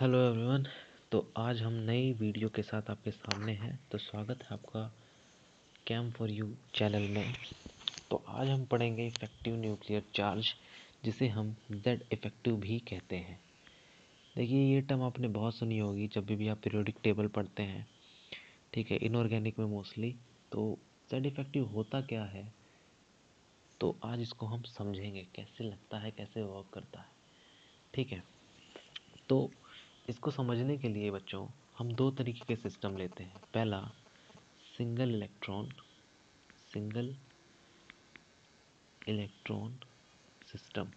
Hello everyone. तो आज हम नई वीडियो के साथ आपके सामने हैं। तो स्वागत है आपका कैम फॉर यू चैनल में। तो आज हम पढ़ेंगे इफेक्टिव न्यूक्लियर चार्ज, जिसे हम जेड इफेक्टिव भी कहते हैं। देखिए, ये टर्म आपने बहुत सुनी होगी जब भी आप पीरियोडिक टेबल पढ़ते हैं, ठीक है, इनऑर्गेनिक में मोस्टली। तो जेड इफेक्टिव होता क्या है, तो आज इसको हम समझेंगे, कैसे लगता है, कैसे वर्क करता है, ठीक है। तो इसको समझने के लिए बच्चों हम दो तरीके के सिस्टम लेते हैं। पहला सिंगल इलेक्ट्रॉन सिस्टम,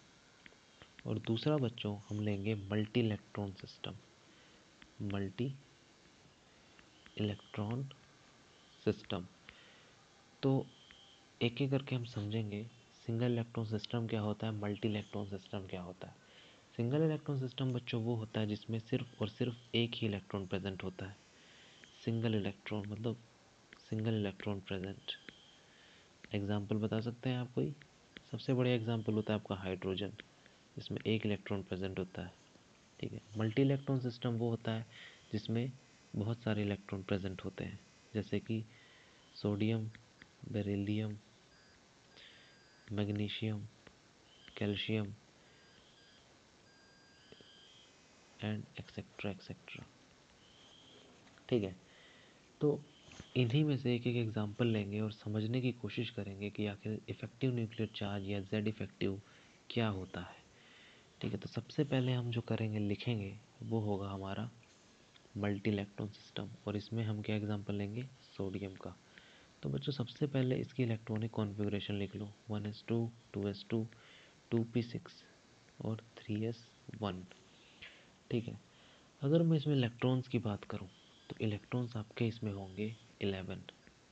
और दूसरा बच्चों हम लेंगे multi electron system. Multi electron system. तो एक एक करके हम समझेंगे सिंगल इलेक्ट्रॉन सिस्टम क्या होता है, मल्टी इलेक्ट्रॉन सिस्टम क्या होता है। सिंगल इलेक्ट्रॉन सिस्टम बच्चों वो होता है जिसमें सिर्फ और सिर्फ एक ही इलेक्ट्रॉन प्रेजेंट होता है। सिंगल इलेक्ट्रॉन मतलब सिंगल इलेक्ट्रॉन प्रेजेंट। एग्जाम्पल बता सकते हैं आप कोई? सबसे बड़ा एग्जाम्पल होता है आपका हाइड्रोजन, जिसमें एक इलेक्ट्रॉन प्रेजेंट होता है, ठीक है। मल्टी इलेक्ट्रॉन सिस्टम वो होता है जिसमें बहुत सारे इलेक्ट्रॉन प्रेजेंट होते हैं, जैसे कि sodium, beryllium, magnesium, calcium and etcetera etcetera, ठीक है। तो इन्हीं में से एक एक एग्जाम्पल लेंगे और समझने की कोशिश करेंगे कि आखिर इफेक्टिव न्यूक्लियर चार्ज या जेड इफेक्टिव क्या होता है, ठीक है। तो सबसे पहले हम जो करेंगे, लिखेंगे, वो होगा हमारा मल्टी इलेक्ट्रॉन सिस्टम, और इसमें हम क्या एग्जांपल लेंगे, सोडियम का। तो बच्चों सबसे पहले इसकी इलेक्ट्रॉनिक कॉन्फ़िगरेशन लिख लो, 1s2 2s2 2p6 और 3s1, ठीक है। अगर मैं इसमें इलेक्ट्रॉन्स की बात करूं, तो इलेक्ट्रॉन्स आपके इसमें होंगे 11,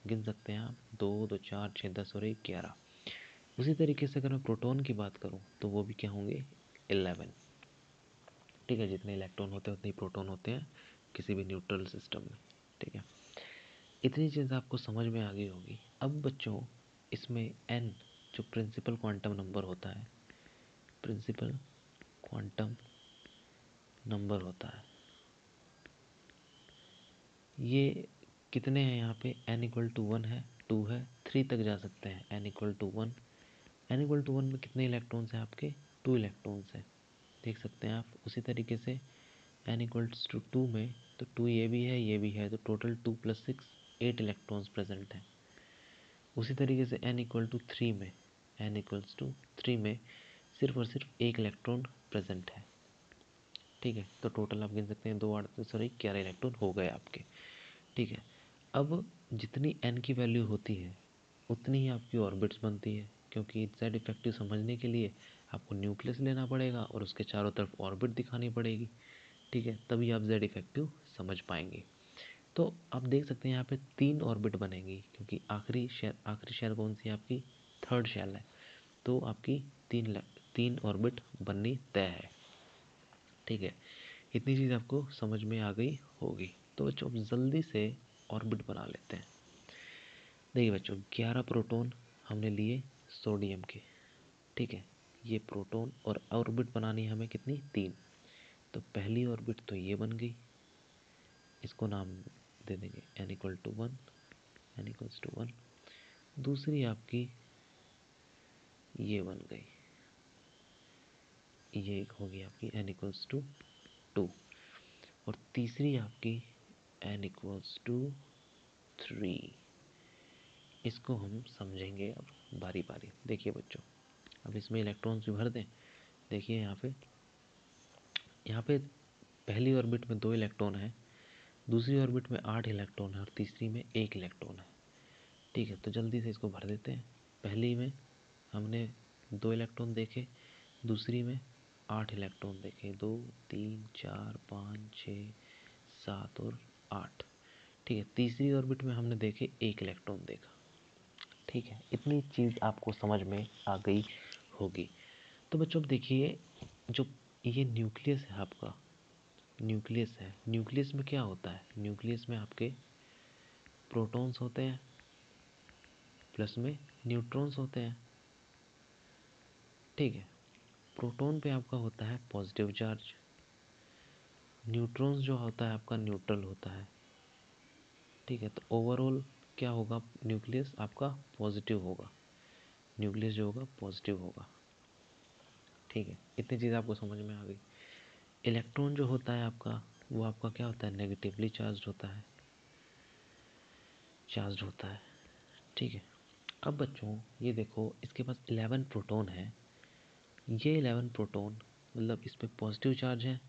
गिन सकते हैं आप, 2 2 4 6 10 और 1 11। उसी तरीके से अगर मैं प्रोटॉन की बात करूं, तो वो भी क्या होंगे, 11, ठीक है। जितने इलेक्ट्रॉन होते हैं उतने ही प्रोटॉन होते हैं किसी भी न्यूट्रल सिस्टम में, ठीक है। इतनी चीज़ आपको समझ में आ गई होगी। अब बच्चों इसमें n जो प्रिंसिपल क्वांटम नंबर होता है, प्रिंसिपल क्वांटम नंबर होता है, ये कितने हैं यहाँ पे, n इक्वल टू 1 है, 2 है, 3 तक जा सकते हैं। n equal to 1, n equal to 1 में कितने इलेक्ट्रॉन्स हैं आपके, 2 इलेक्ट्रॉन्स हैं, देख सकते हैं आप। उसी तरीके से n इक्वल्स टू 2 में, तो 2 ये भी है, ये भी है, तो टोटल 2 + 6 8 इलेक्ट्रॉन्स प्रेजेंट हैं। उसी तरीके से n इक्वल टू 3 में, n इक्वल्स टू 3 में सिर्फ और सिर्फ एक इलेक्ट्रॉन प्रेजेंट है, ठीक है। तो टोटल आप गिन सकते हैं, 2 8 सॉरी 11 इलेक्ट्रॉन हो गए आपके, ठीक है। अब जितनी n की वैल्यू होती है उतनी ही आपकी ऑर्बिट्स बनती है, क्योंकि जेड इफेक्टिव समझने के लिए आपको न्यूक्लियस लेना पड़ेगा और उसके चारों तरफ ऑर्बिट दिखानी पड़ेगी, ठीक है। तभी आप जेड इफेक्टिव समझ पाएंगे। तो आप देख सकते हैं यहाँ पे 3 ऑर्बिट बनेंगी, क्योंकि आखिरी शेल कौन सी है आपकी, थर्ड शेल है। तो आपकी तीन ऑर्बिट बननी तय है, ठीक है। इतनी चीज़ आपको समझ में आ गई होगी। तो बच्चों अब जल्दी से ऑर्बिट बना लेते हैं। देखिए बच्चों, 11 प्रोटॉन हमने लिए सोडियम के, ठीक है। ये प्रोटॉन और ऑर्बिट बनानी है हमें कितनी, 3। तो पहली ऑर्बिट तो ये बन गई, इसको नाम दे देंगे n equal to 1, n equals to 1। दूसरी आपकी ये बन गई, ये होगी आपकी n इक्वल्स टू 2, और तीसरी आपकी n इक्वल्स टू 3। इसको हम समझेंगे अब बारी बारी। देखिए बच्चों, अब इसमें इलेक्ट्रॉन्स भी भर दें। देखिए यहाँ पे पहली ऑर्बिट में 2 इलेक्ट्रॉन है, दूसरी ऑर्बिट में 8 इलेक्ट्रॉन है, और तीसरी में 1 इलेक्ट्रॉन है, ठीक है। तो जल्दी से इसको भर देते हैं। पहली में हमने 2 इलेक्ट्रॉन देखे, दूसरी में 8 इलेक्ट्रॉन देखे, 2 3 4 5 6 7 और 8, ठीक है। तीसरी ऑर्बिट में हमने देखे 1 इलेक्ट्रॉन देखा, ठीक है। इतनी चीज़ आपको समझ में आ गई होगी। तो बच्चों अब देखिए, जो ये न्यूक्लियस है आपका, न्यूक्लियस है, न्यूक्लियस में क्या होता है, न्यूक्लियस में आपके प्रोटॉन्स होते हैं, प्लस में न्यूट्रॉन्स होते हैं, ठीक है। प्रोटॉन पे आपका होता है पॉजिटिव चार्ज, न्यूट्रॉन्स जो होता है आपका न्यूट्रल होता है, ठीक है। तो ओवरऑल क्या होगा, न्यूक्लियस आपका पॉजिटिव होगा, न्यूक्लियस जो होगा पॉजिटिव होगा, ठीक है। इतनी चीज़ आपको समझ में आ गई। इलेक्ट्रॉन जो होता है आपका, वो आपका क्या होता है, नेगेटिवली चार्ज होता है, चार्ज होता है, ठीक है। अब बच्चों ये देखो, इसके पास 11 प्रोटॉन है। ये 11 प्रोटॉन मतलब इस पे पॉजिटिव चार्ज है,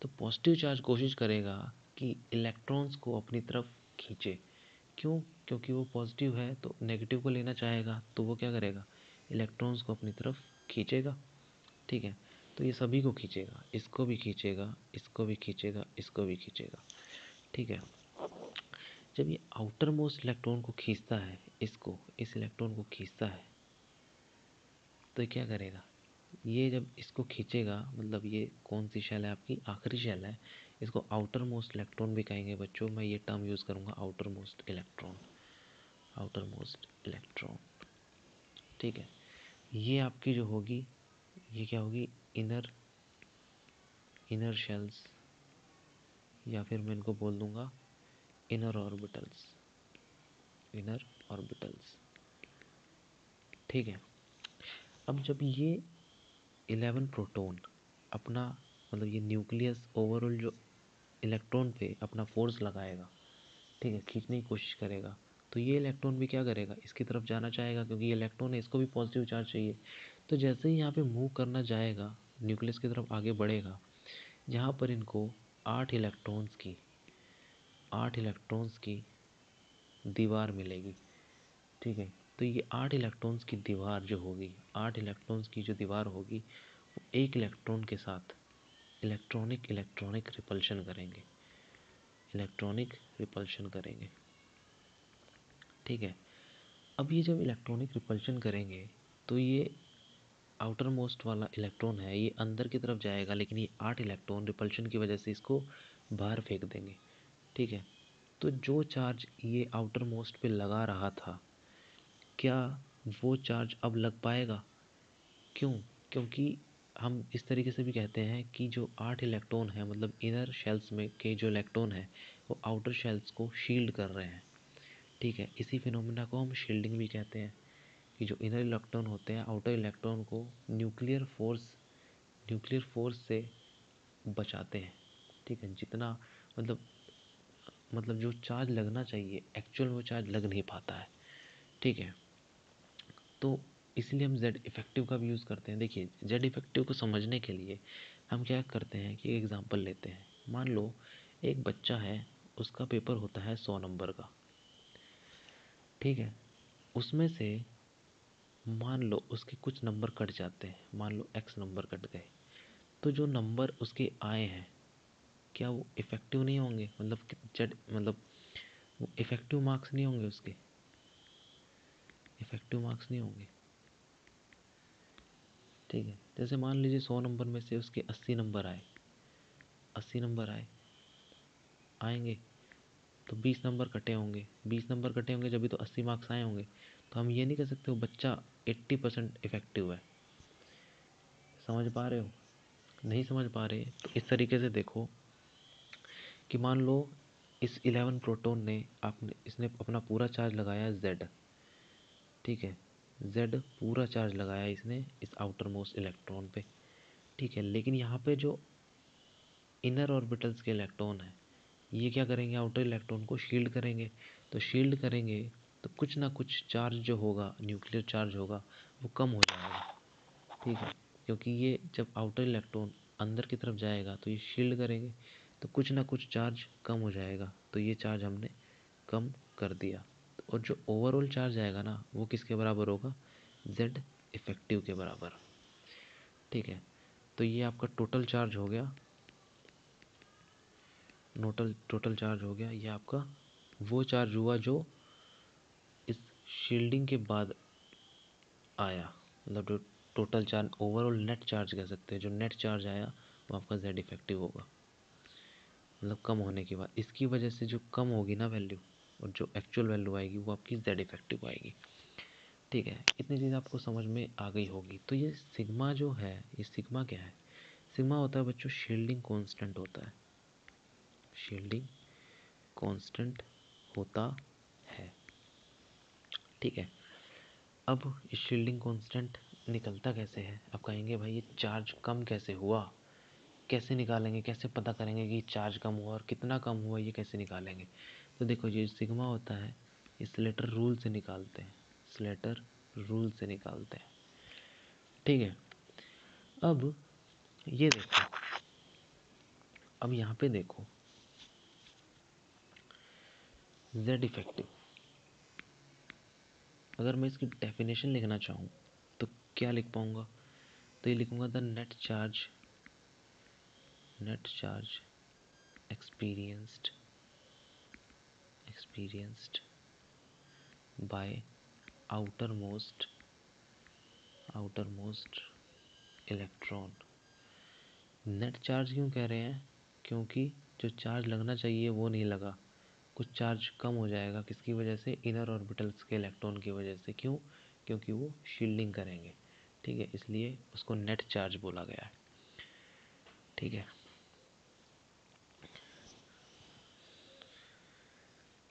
तो पॉजिटिव चार्ज कोशिश करेगा कि इलेक्ट्रॉन्स को अपनी तरफ खींचे। क्यों? क्योंकि वो पॉजिटिव है तो नेगेटिव को लेना चाहेगा, तो वो क्या करेगा, इलेक्ट्रॉन्स को अपनी तरफ खींचेगा, ठीक है। तो ये सभी को खींचेगा, इसको भी खींचेगा, इसको भी खींचेगा, इसको भी खींचेगा, ठीक है। जब ये आउटर मोस्ट इलेक्ट्रॉन को खींचता है, इसको, इस इलेक्ट्रॉन को खींचता है, तो ये क्या करेगा, ये जब इसको खींचेगा, मतलब ये कौन सी शेल है आपकी, आखिरी शेल है, इसको आउटर मोस्ट इलेक्ट्रॉन भी कहेंगे बच्चों। मैं ये टर्म यूज़ करूँगा, outer most electron, outer most electron, ठीक है। ये आपकी जो होगी, ये क्या होगी, इनर इनर शेल्स, या फिर मैं इनको बोल दूंगा इनर ऑर्बिटल्स, इनर ऑर्बिटल्स, ठीक है। अब जब ये 11 प्रोटॉन अपना मतलब ये न्यूक्लियस ओवरऑल जो इलेक्ट्रॉन पे अपना फोर्स लगाएगा, ठीक है, खींचने की कोशिश करेगा, तो ये इलेक्ट्रॉन भी क्या करेगा, इसकी तरफ जाना चाहेगा, क्योंकि ये इलेक्ट्रॉन है, इसको भी पॉजिटिव चार्ज चाहिए। तो जैसे ही यहाँ पे मूव करना जाएगा, न्यूक्लियस की तरफ आगे बढ़ेगा, यहाँ पर इनको 8 इलेक्ट्रॉन्स की दीवार मिलेगी, ठीक है। तो ये 8 इलेक्ट्रॉन्स की दीवार जो होगी, 8 इलेक्ट्रॉन्स की जो दीवार होगी, वो एक इलेक्ट्रॉन के साथ इलेक्ट्रॉनिक इलेक्ट्रॉनिक रिपल्शन करेंगे, इलेक्ट्रॉनिक रिपल्शन करेंगे, ठीक है। अब ये जब इलेक्ट्रॉनिक रिपल्शन करेंगे, तो ये आउटर मोस्ट वाला इलेक्ट्रॉन है, ये अंदर की तरफ जाएगा, लेकिन ये 8 इलेक्ट्रॉन रिपल्शन की वजह से इसको बाहर फेंक देंगे, ठीक है। तो जो चार्ज ये आउटर मोस्ट पे लगा रहा था, क्या वो चार्ज अब लग पाएगा? क्यों? क्योंकि हम इस तरीके से भी कहते हैं कि जो 8 इलेक्ट्रॉन है, मतलब इनर शेल्स में के जो इलेक्ट्रॉन है, वो आउटर शेल्स को शील्ड कर रहे हैं, ठीक है। इसी फिनोमिना को हम शील्डिंग भी कहते हैं, कि जो इनर इलेक्ट्रॉन होते हैं आउटर इलेक्ट्रॉन को न्यूक्लियर फोर्स से बचाते हैं, ठीक है। जितना मतलब जो चार्ज लगना चाहिए, एक्चुअल में वो चार्ज लग नहीं पाता है, ठीक है। तो इसलिए हम जेड इफेक्टिव का भी यूज़ करते हैं। देखिए, जेड इफेक्टिव को समझने के लिए हम क्या करते हैं कि एग्जांपल लेते हैं। मान लो एक बच्चा है, उसका पेपर होता है 100 नंबर का, ठीक है। उसमें से मान लो उसके कुछ नंबर कट जाते हैं, मान लो एक्स नंबर कट गए, तो जो नंबर उसके आए हैं, क्या वो इफेक्टिव नहीं होंगे? मतलब जेड मतलब वो इफेक्टिव मार्क्स नहीं होंगे, उसके इफेक्टिव मार्क्स नहीं होंगे, ठीक है। जैसे मान लीजिए 100 नंबर में से उसके 80 नंबर आए, 80 नंबर आएंगे, तो 20 नंबर कटे होंगे, 20 नंबर कटे होंगे जब भी, तो 80 मार्क्स आए होंगे। तो हम ये नहीं कह सकते वो बच्चा 80% इफेक्टिव है। समझ पा रहे हो? नहीं समझ पा रहे? तो इस तरीके से देखो कि मान लो इस 11 प्रोटॉन ने आपने इसने अपना पूरा चार्ज लगाया जेड, ठीक है। जेड पूरा चार्ज लगाया इसने इस आउटर मोस्ट इलेक्ट्रॉन पे, ठीक है। लेकिन यहाँ पे जो इनर ऑर्बिटल्स के इलेक्ट्रॉन है, ये क्या करेंगे, आउटर इलेक्ट्रॉन को शील्ड करेंगे। तो शील्ड करेंगे तो कुछ ना कुछ चार्ज जो होगा, न्यूक्लियर चार्ज होगा, वो कम हो जाएगा, ठीक है। क्योंकि ये जब आउटर इलेक्ट्रॉन अंदर की तरफ जाएगा, तो ये शील्ड करेंगे, तो कुछ ना कुछ चार्ज कम हो जाएगा, तो ये चार्ज हमने कम कर दिया। और जो ओवरऑल चार्ज आएगा ना, वो किसके बराबर होगा, जेड इफेक्टिव के बराबर, ठीक है। तो ये आपका टोटल चार्ज हो गया, टोटल चार्ज हो गया। ये आपका वो चार्ज हुआ जो इस शील्डिंग के बाद आया, मतलब जो total charge, overall net charge कह सकते हैं, जो नेट चार्ज आया वो आपका जेड इफेक्टिव होगा, मतलब कम होने के बाद। इसकी वजह से जो कम होगी ना वैल्यू, और जो एक्चुअल वैल्यू आएगी वो आपकी जेड इफेक्टिव आएगी, ठीक है। इतनी चीज़ आपको समझ में आ गई होगी। तो ये सिग्मा जो है, ये सिग्मा क्या है, सिग्मा होता है बच्चों शील्डिंग कांस्टेंट होता है, शील्डिंग कांस्टेंट होता है। ठीक है, अब इस शील्डिंग कांस्टेंट निकलता कैसे है? आप कहेंगे भाई ये चार्ज कम कैसे हुआ, कैसे निकालेंगे, कैसे पता करेंगे कि चार्ज कम हुआ और कितना कम हुआ, ये कैसे निकालेंगे? तो देखो ये सिग्मा होता है, इस स्लेटर रूल से निकालते हैं, स्लेटर रूल से निकालते हैं। ठीक है, अब ये देखो, अब यहाँ पे देखो Z इफेक्टिव, अगर मैं इसकी डेफिनेशन लिखना चाहूँ तो क्या लिख पाऊँगा? तो ये लिखूँगा the net charge experienced by outermost electron. Net charge क्यों कह रहे हैं? क्योंकि जो चार्ज लगना चाहिए वो नहीं लगा, कुछ चार्ज कम हो जाएगा, किसकी वजह से? इनर ऑर्बिटल्स के इलेक्ट्रॉन की वजह से। क्यों? क्योंकि वो शील्डिंग करेंगे। ठीक है, इसलिए उसको नेट चार्ज बोला गया है। ठीक है,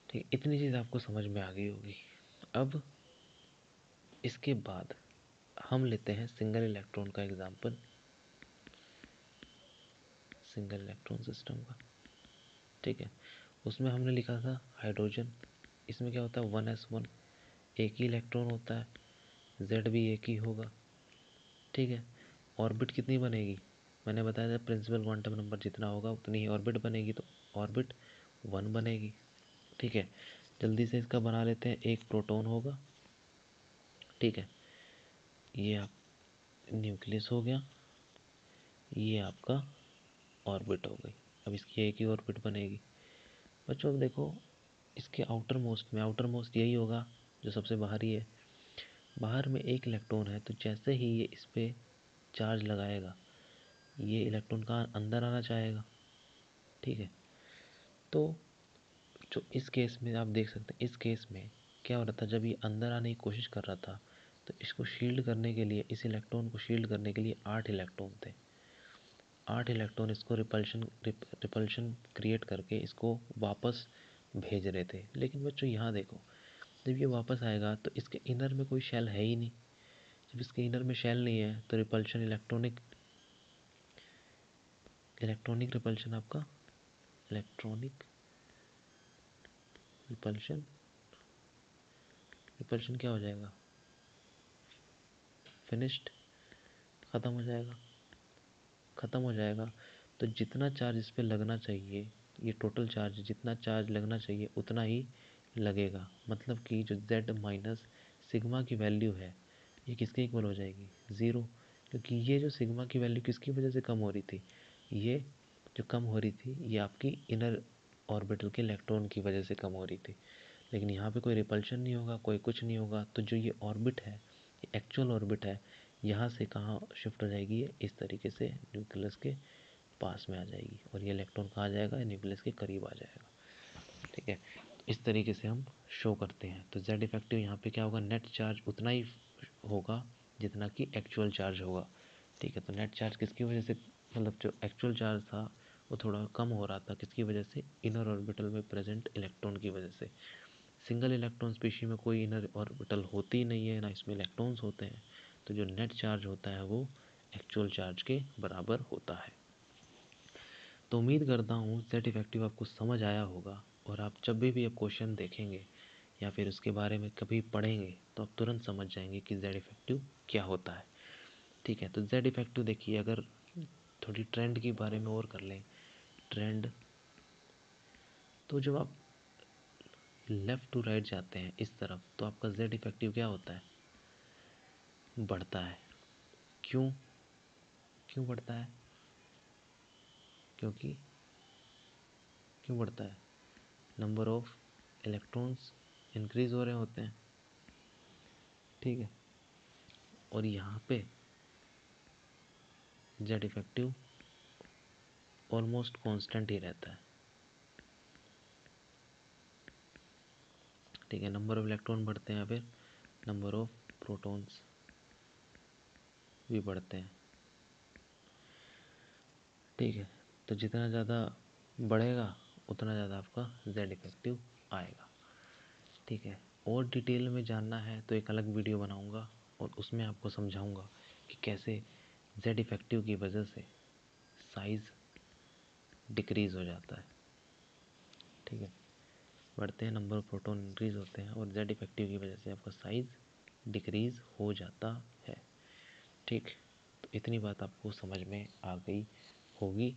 ठीक, इतनी चीज़ आपको समझ में आ गई होगी। अब इसके बाद हम लेते हैं सिंगल इलेक्ट्रॉन का एग्जाम्पल, सिंगल इलेक्ट्रॉन सिस्टम का। ठीक है, उसमें हमने लिखा था हाइड्रोजन, इसमें क्या होता है 1s1, एक ही इलेक्ट्रॉन होता है, Z भी एक ही होगा। ठीक है, ऑर्बिट कितनी बनेगी? मैंने बताया था प्रिंसिपल क्वांटम नंबर जितना होगा उतनी ही ऑर्बिट बनेगी, तो ऑर्बिट 1 बनेगी। ठीक है, जल्दी से इसका बना लेते हैं। एक प्रोटॉन होगा, ठीक है, ये आप न्यूक्लियस हो गया, ये आपका ऑर्बिट हो गई। अब इसकी एक ही ऑर्बिट बनेगी। बच्चों अब देखो, इसके आउटर मोस्ट यही होगा जो सबसे बाहरी है। बाहर में एक इलेक्ट्रॉन है, तो जैसे ही ये इस पर चार्ज लगाएगा, ये इलेक्ट्रॉन का अंदर आना चाहेगा। ठीक है, तो जो इस केस में आप देख सकते हैं, इस केस में क्या हो रहा था, जब ये अंदर आने की कोशिश कर रहा था तो इसको शील्ड करने के लिए, इस इलेक्ट्रॉन को शील्ड करने के लिए 8 इलेक्ट्रॉन थे। 8 इलेक्ट्रॉन इसको रिपल्शन क्रिएट करके इसको वापस भेज रहे थे। लेकिन बच्चों यहाँ देखो, जब ये वापस आएगा तो इसके इनर में कोई शेल है ही नहीं। जब इसके इनर में शेल नहीं है तो रिपल्शन इलेक्ट्रॉनिक रिपल्शन आपका इलेक्ट्रॉनिक रिपल्शन क्या हो जाएगा? फिनिश्ड, ख़त्म हो जाएगा। तो जितना चार्ज इस पर लगना चाहिए, ये टोटल चार्ज जितना चार्ज लगना चाहिए उतना ही लगेगा। मतलब कि जो Z माइनस सिग्मा की वैल्यू है, ये किसके इक्वल हो जाएगी? 0। क्योंकि ये जो सिग्मा की वैल्यू किसकी वजह से कम हो रही थी? ये जो कम हो रही थी ये आपकी इनर ऑर्बिटल के इलेक्ट्रॉन की वजह से कम हो रही थी। लेकिन यहाँ पे कोई रिपल्शन नहीं होगा, कोई कुछ नहीं होगा, तो जो ये ऑर्बिट है, ये एक्चुअल ऑर्बिट है, यहाँ से कहाँ शिफ्ट हो जाएगी? ये इस तरीके से न्यूक्लियस के पास में आ जाएगी, और ये इलेक्ट्रॉन कहाँ आ जाएगा? न्यूक्लियस के करीब आ जाएगा। ठीक है, इस तरीके से हम शो करते हैं। तो Z इफेक्टिव यहाँ पे क्या होगा? नेट चार्ज उतना ही होगा जितना कि एक्चुअल चार्ज होगा। ठीक है, तो नेट चार्ज किसकी वजह से, मतलब जो एक्चुअल चार्ज था वो थोड़ा कम हो रहा था, किसकी वजह से? इनर ऑर्बिटल में प्रेजेंट इलेक्ट्रॉन की वजह से। सिंगल इलेक्ट्रॉन स्पीशी में कोई इनर ऑर्बिटल होती ही नहीं है, ना इसमें इलेक्ट्रॉन्स होते हैं, तो जो नेट चार्ज होता है वो एक्चुअल चार्ज के बराबर होता है। तो उम्मीद करता हूँ Z इफेक्टिव आपको समझ आया होगा, और आप जब भी अब क्वेश्चन देखेंगे या फिर उसके बारे में कभी पढ़ेंगे तो आप तुरंत समझ जाएंगे कि Z इफेक्टिव क्या होता है। ठीक है, तो Z इफेक्टिव देखिए, अगर थोड़ी ट्रेंड के बारे में और कर लें, ट्रेंड, तो जब आप लेफ़्ट टू राइट जाते हैं इस तरफ, तो आपका Z इफेक्टिव क्या होता है? बढ़ता है। क्यों? क्यों बढ़ता है? क्योंकि क्यों बढ़ता है? नंबर ऑफ इलेक्ट्रॉन्स इंक्रीज हो रहे होते हैं। ठीक है, और यहाँ पे Z इफेक्टिव ऑलमोस्ट कांस्टेंट ही रहता है। ठीक है, नंबर ऑफ इलेक्ट्रॉन बढ़ते हैं, फिर नंबर ऑफ प्रोटॉन्स भी बढ़ते हैं। ठीक है, तो जितना ज़्यादा बढ़ेगा उतना ज़्यादा आपका जेड इफेक्टिव आएगा। ठीक है, और डिटेल में जानना है तो एक अलग वीडियो बनाऊंगा और उसमें आपको समझाऊंगा कि कैसे जेड इफेक्टिव की वजह से साइज़ डिक्रीज़ हो जाता है। ठीक है, बढ़ते हैं नंबर ऑफ प्रोटॉन इंक्रीज़ होते हैं और जेड इफेक्टिव की वजह से आपका साइज़ डिक्रीज़ हो जाता है। ठीक, तो इतनी बात आपको समझ में आ गई होगी।